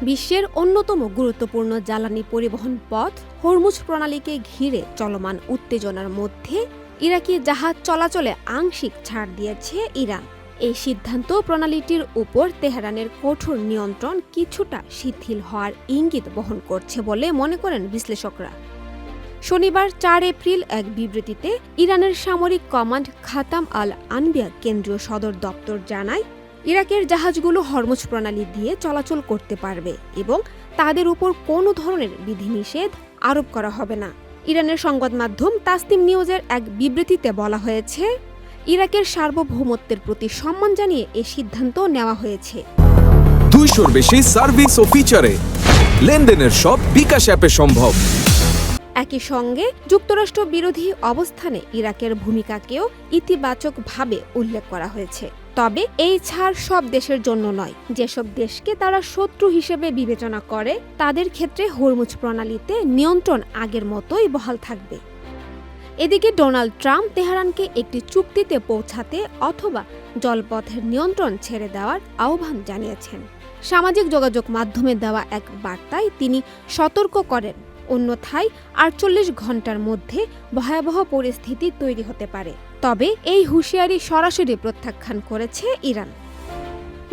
বিশ্বের অন্যতম গুরুত্বপূর্ণ জ্বালানি পরিবহন পথ হরমুজ প্রণালীকে ঘিরে চলমান উত্তেজনার মধ্যে ইরাকি জাহাজ চলাচলে আংশিক ছাড় দিয়েছে ইরান। এই সিদ্ধান্ত প্রণালীটির উপর তেহরানের কঠোর নিয়ন্ত্রণ কিছুটা শিথিল হওয়ার ইঙ্গিত বহন করছে বলে মনে করেন বিশ্লেষকরা। শনিবার ৪ এপ্রিল এক বিবৃতিতে ইরানের সামরিক কমান্ড খাতাম আল আনবিয়া কেন্দ্রীয় সদর দপ্তর জানায়, ইরাকের জাহাজগুলো হরমুজ প্রণালী দিয়ে চলাচল করতে পারবে এবং তাদের উপর কোনো ধরনের বিধিনিষেধ আরোপ করা হবে না। ইরানের সংবাদ মাধ্যম তাসনিম নিউজের এক বিবৃতিতে বলা হয়েছে, ইরাকের সার্বভৌমত্বের প্রতি সম্মান জানিয়ে এ সিদ্ধান্ত নেওয়া হয়েছে। 200-র বেশি সার্ভিস ও ফিচারে লেনদেনের সব বিকাশ অ্যাপে সম্ভব। একই সঙ্গে যুক্তরাষ্ট্র বিরোধী অবস্থানে ইরাকের ভূমিকাকেও ইতিবাচকভাবে উল্লেখ করা হয়েছে। তবে এই ছাড় সব দেশের জন্য নয়। যেসব দেশকে তারা শত্রু হিসেবে বিবেচনা করে তাদের ক্ষেত্রে হরমুজ প্রণালীতে নিয়ন্ত্রণ আগের মতোই বহাল থাকবে। এদিকে ডোনাল্ড ট্রাম্প তেহরানকে একটি চুক্তিতে পৌঁছাতে অথবা জলপথের নিয়ন্ত্রণ ছেড়ে দেওয়ার আহ্বান জানিয়েছেন। সামাজিক যোগাযোগ মাধ্যমে দেওয়া এক বার্তায় তিনি সতর্ক করেন, অন্যথায় ৪৮ ঘণ্টার মধ্যে ভয়াবহ পরিস্থিতি তৈরি হতে পারে। তবে এই হুঁশিয়ারি সরাসরি প্রত্যাখ্যান করেছে ইরান।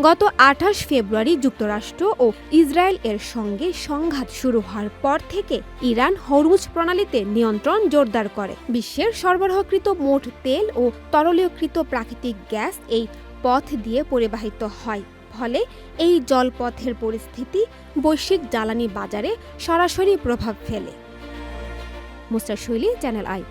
গত ২৮ ফেব্রুয়ারি যুক্তরাষ্ট্র ও ইসরায়েল এর সঙ্গে সংঘাত শুরু হওয়ার পর থেকে ইরান হরমুজ প্রণালীতে নিয়ন্ত্রণ জোরদার করে। বিশ্বের সরবরাহকৃত মোট তেল ও তরলীয়কৃত প্রাকৃতিক গ্যাস এই পথ দিয়ে পরিবাহিত হয়। ফলে এই জলপথের পরিস্থিতি বৈশ্বিক জ্বালানি বাজারে সরাসরি প্রভাব ফেলে। মুস্তার শৈলী, চ্যানেল আই।